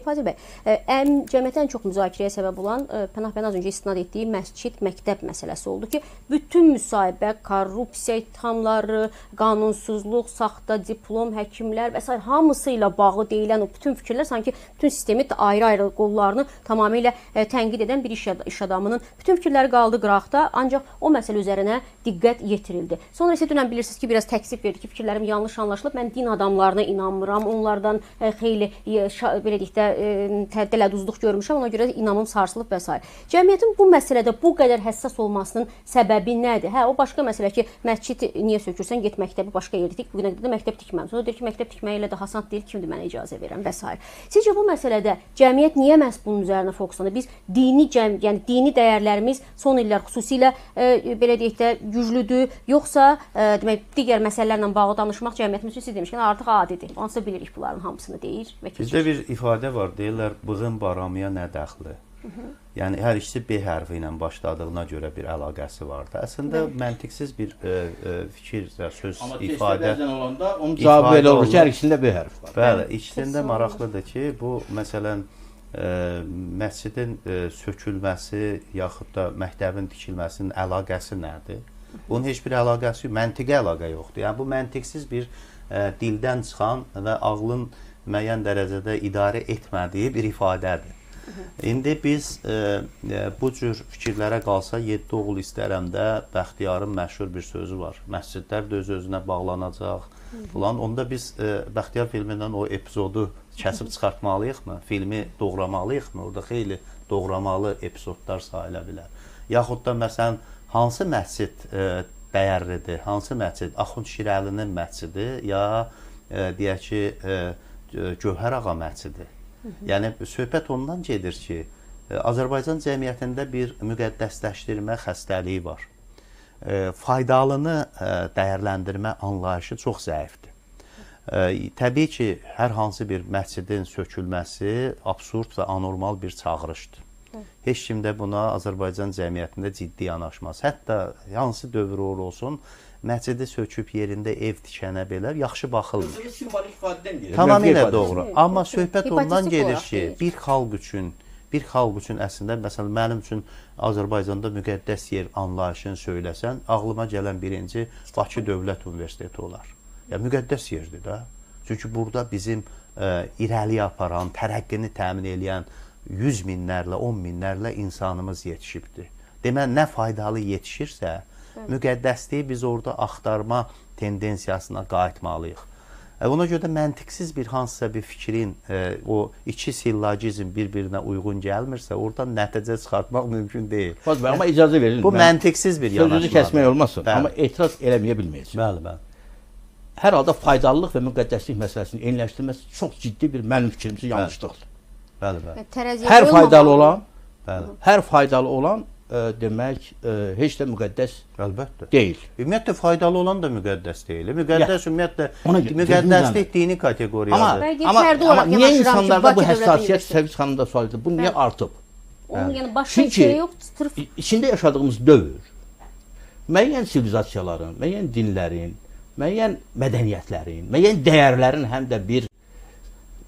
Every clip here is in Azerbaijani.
Fazil bəy, cəmiyyətdə ən çox müzakirəyə səbəb olan Pənah bəy az öncə istinad etdiyi məscid, məktəb məsələsi oldu ki, bütün müsahibə, korrupsiya ittihamları, qanunsuzluq, saxta diplom, həkimlər və s. hamısı ilə bağlı deyilən o bütün fikirlər sanki bütün sistemi ayrı-ayrı qollarını tamamilə tənqid edən bir iş adamının bütün fikirləri qaldı qıraqda, ancaq o məsələ üzərinə diqqət yetirildi. Sonra isə dünən bilirsiniz ki, biraz təksib verdi ki, fikirlərim yanlış anlaşılıb, mən din adamlarına inanmıram, onlardan xeyli belə deyək də dələduzluq görmüşəm, ona görə inamım sarsılıb və s. Cəmiyyətin bu məsələdə bu qədər həssas olmasının səbəbi nədir? Hə, o başqa məsələ ki, məscid niyə sökürsən, get məktəbi başqa yerdə tik, bugünə qədər də məktəb tikməmişəm. Sonra deyir ki, məktəb tikmək ilə də hasant deyil, kimdir mənə icazə verən və s. Sizcə bu məsələdə cəmiyyət niyə məhz bunun üzərinə fokuslanır? Biz yəni dini dəyərlərimiz son illər xüsusilə belə deyək də güclüdür, yoxsa demək digər məsələlərlə bağlı danışmaq cəmiyyətin üçün siz demişkən artıq adidir. Onsuz bilirik bunların hamısını deyir və keçir. Bizdə bir ifadə var, deyirlər, bığın baramıya nə dəxli? Yəni, hər ikisi B hərfi ilə başladığına görə bir əlaqəsi vardı. Əslində, məntiqsiz bir fikir, söz, ifadə... Amma olanda onun cavabı elə olur ki, hər ikisində B hərfi var. Bəli, ikisində maraqlıdır ki, bu, məsələn, məscidin sökülməsi, yaxud da məktəbin tikilməsinin əlaqəsi nədir? Bunun heç bir əlaqəsi yox, məntiqə əlaqə yoxdur. Yəni, bu məntiqsiz bir dildən çıxan və ağlın müəyyən dərəcədə idarə etmədiyi bir ifadədir. İndi biz bu cür fikirlərə qalsa 7 oğul istərəm də Bəxtiyarın məşhur bir sözü var. Məscidlər də öz-özünə bağlanacaq falan. Onda biz Bəxtiyar filmindən o epizodu kəsib çıxartmalıyıq mı? Filmi doğramalıyıq mı? Orada xeyli doğramalı epizodlar sayıla bilər. Yaxud da məsələn, hansı məscid dəyərlidir? Hansı məscid? Axund Şirəlinin məscidi ya deyək ki, Gövhər ağa məscidi. Yəni, söhbət ondan gedir ki, Azərbaycan cəmiyyətində bir müqəddəsləşdirmə xəstəliyi var. Faydalını dəyərləndirmə anlayışı çox zəifdir. Təbii ki, hər hansı bir məscidin sökülməsi absurd və anormal bir çağırışdır. Heç kim də buna Azərbaycan cəmiyyətində ciddi yanaşmaz. Hətta hansı dövr olsun, məscidi söküb yerində ev tikənə belə yaxşı baxılmır. Simvolik ifadədən gedir. Tamamilə doğru. Amma söhbət ondan gedir ki, bir xalq üçün əslində, məsələn, mənim üçün Azərbaycanda müqəddəs yer anlayışını söyləsən, ağlıma gələn birinci Bakı Dövlət Universiteti olar. Yəni, müqəddəs yerdir də. Çünki burada bizim irəliyə aparan, tərəqqini təmin edən 100 minlərlə, 10 minlərlə insanımız yetişibdir. Demək, nə faydalı yetişirsə, müqəddəsliyi biz orada axtarma tendensiyasına qayıtmalıyıq. Ona görə də məntiqsiz bir hansısa bir fikrin o iki sillagizm bir-birinə uyğun gəlmirsə, oradan nəticə çıxartmaq mümkün deyil. Amma icazə verin. Bu məntiqsiz bir yanaşmadır. Sözünüzü kəsmək olmasın, amma etiraz eləməyə bilməyəcək. Bəli, bəli. Hər halda faydalılıq və müqəddəslik məsələsini eyniləşdirməsi çox ciddi bir mənim fikrimcə yanlışlıqdır. Bəli, bəli. Hər faydalı olan demək, heç də müqəddəs deyil. Ümumiyyətlə, faydalı olan da müqəddəs deyil. Müqəddəs, ümumiyyətlə, müqəddəslik dini kateqoriyadır. Amma niyə insanlarda bu həssasiyyət, Səviz xanım da sual edir, bu niyə artıb? Onun yəni başqa bir şey yox. Çünki içində yaşadığımız dövr, müəyyən sivilizasiyaların, müəyyən dinlərin, müəyyən mədəniyyətlərin, müəyyən dəyərlərin həm də bir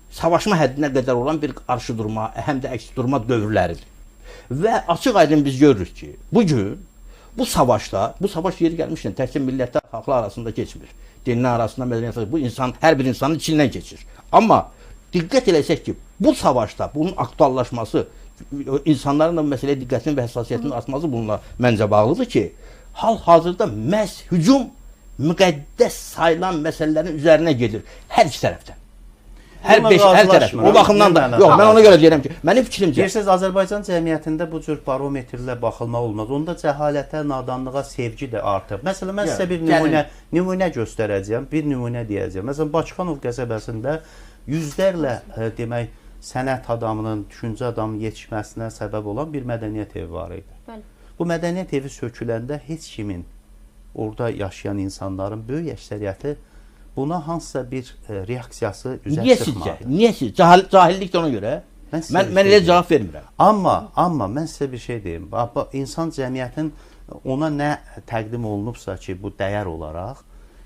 savaşma həddinə qədər olan bir qarşı durma, həm də əks durma dövrləridir. Və açıq aydın biz görürük ki, bugün bu savaşda, bu savaş yeri gəlmişkən təkcə millətlər, xalqlar arasında keçmir. Dinlər arasında, mədəniyyət arasında, bu insan, hər bir insanın içindən keçir. Amma diqqət eləsək ki, bu savaşda bunun aktuallaşması, insanların da məsələyə diqqətinin və həssasiyyətinin artması bununla məncə bağlıdır ki, hal-hazırda məhz hücum müqəddəs sayılan məsələlərin üzərinə gedir hər iki tərəfdən. Hər tərəf. O baxımdan da, yox, mən ona görə deyirəm ki, mənim fikrimcə... Deyirsiniz, Azərbaycan cəmiyyətində bu cür barometrlə baxılmaq olmaz. Onda cəhalətə, nadanlığa sevgi də artır. Məsələn, mən sizə bir nümunə göstərəcəyəm, bir nümunə deyəcəyəm. Məsələn, Bakıxanov qəsəbəsində yüzlərlə, demək, sənət adamının, düşüncə adamının yetişməsinə səbəb olan bir mədəniyyət evi var idi. Bu mədəniyyət evi söküləndə heç kimin, orada yaşayan insanların böyük əksəriyyəti buna hansısa bir reaksiyası üzə çıxmadı. Niyə siz? Cahillik də ona görə. Mən elə cavab vermirəm. Amma mən sizə bir şey deyim. İnsan cəmiyyətin ona nə təqdim olunubsa ki, bu dəyər olaraq,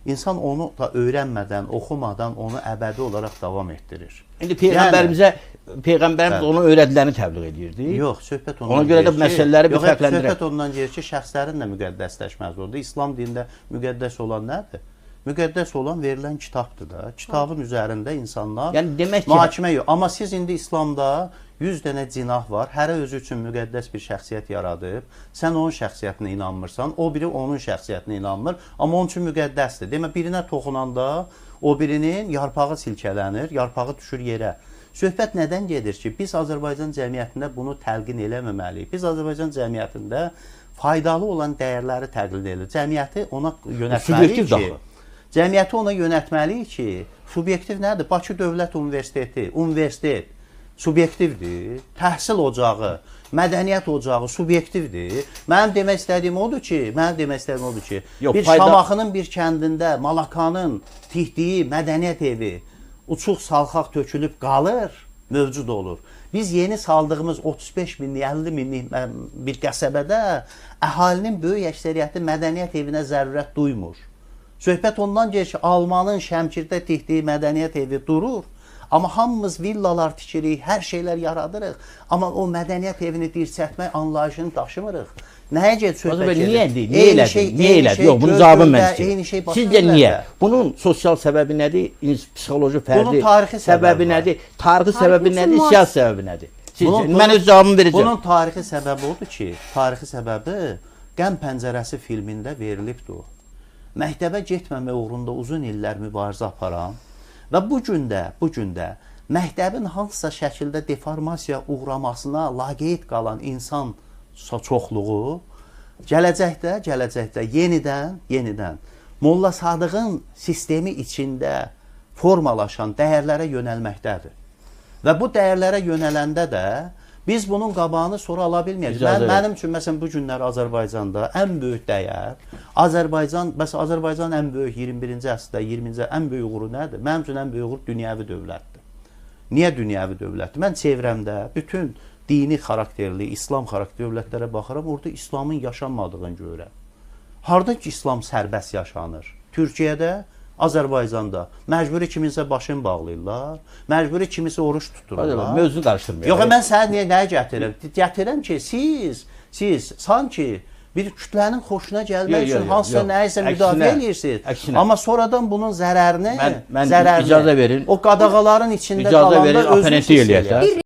insan onu da öyrənmədən, oxumadan onu əbədi olaraq davam etdirir. İndi Peyğəmbərimiz onun öyrədilərini təbliğ edirdi. Yox, söhbət ondan Ona görə də məsələləri bir fərqləndirək. Söhbət ondan gedir ki, şəxslərin də müqəddəsləşməz oldu. İslam dinində müqəddəs olan nədir? Müqəddəs olan verilən kitabdır da. Kitabın üzərində insanlar mühakimə yox. Amma siz indi İslamda 100 dənə cinah var. Hərə özü üçün müqəddəs bir şəxsiyyət yaradıb. Sən onun şəxsiyyətinə inanmırsan, o biri onun şəxsiyyətinə inanmır, amma onun üçün müqəddəsdir. Demə birinə toxunanda o birinin yarpağı silkələnir, yarpağı düşür yerə. Söhbət nədən gedir ki, biz Azərbaycan cəmiyyətində bunu təlqin eləməməliyik. Biz Azərbaycan cəmiyyətində faydalı olan dəyərləri təqlid edilir. Cəmiyyəti ona yönətməliyik ki, cəmiyyəti ona yönətməliyik ki, subyektiv nədir? Bakı Dövlət Universiteti, universitet subyektivdir. Təhsil ocağı, mədəniyyət ocağı subyektivdir. Mənim demək istədiyim odur ki, bir Şamaxının bir kəndində Malakanın tikdiyi mədəniyyət evi uçuq salxaq tökülüb qalır, mövcud olur. Biz yeni saldığımız 35 minlik, 50 minlik bir qəsəbədə əhalinin böyük əksəriyyəti mədəniyyət evinə zərurət duymur. Söhbət ondan gedir ki, Almanın Şəmkirdə tikdiyi mədəniyyət evi durur. Amma hamımız villalar tikirik, hər şeylər yaradırıq. Amma o mədəniyyət evini dirçətmək anlayışını daşımırıq. Nəyə gedir söhbət gedir? Niyə elədi? Yox, bunun cavabını mən istəyirəm. Sizcə niyə? Bunun sosial səbəbi nədir? Psixoloji fərdi səbəbi nədir? Tarixi səbəbi nədir? Siyasi səbəbi nədir? Mən öz cavabımı verəcəm. Bunun tarixi səbəbi odur ki, tarixi səbəbi Qəm Pəncərəsi filmində verilibdir o. Məktəbə getməmək uğrunda uzun illər mübarizə aparan və bu gün də məktəbin hansısa şəkildə deformasiyaya uğramasına laqeyd qalan insan çoxluğu gələcəkdə yenidən Molla Sadığın sistemi içində formalaşan dəyərlərə yönəlməkdədir. Və bu dəyərlərə yönələndə də biz bunun qabağını sonra ala bilməyəcəyik. Mənim üçün məsələn bu günlər Azərbaycanda ən böyük dəyər Azərbaycan ən böyük 21-ci əsrdə 20-ci ən böyük uğuru nədir? Mənim üçün ən böyük uğur dünyəvi dövlətdir. Niyə dünyəvi dövlətdir? Mən çevrəmdə bütün dini xarakterli, İslam xarakterli dövlətlərə baxıram, orada İslamın yaşanmadığını görürəm. Harda ki İslam sərbəst yaşanır? Türkiyədə, Azərbaycanda məcburi kiminsə başını bağlayırlar, məcburi kimisə oruç tutururlar. Mövzunu qarışdırmayaq. Yox, mən sənə nəyə gətirirəm? Gətirirəm ki, siz sanki bir kütlənin xoşuna gəlmək üçün hansısa nəyisə müdafiə edirsiniz. Amma sonradan bunun zərərini, icazə verin. O qadağaların içində qalanda özünüz hiss eləyəcəksiniz.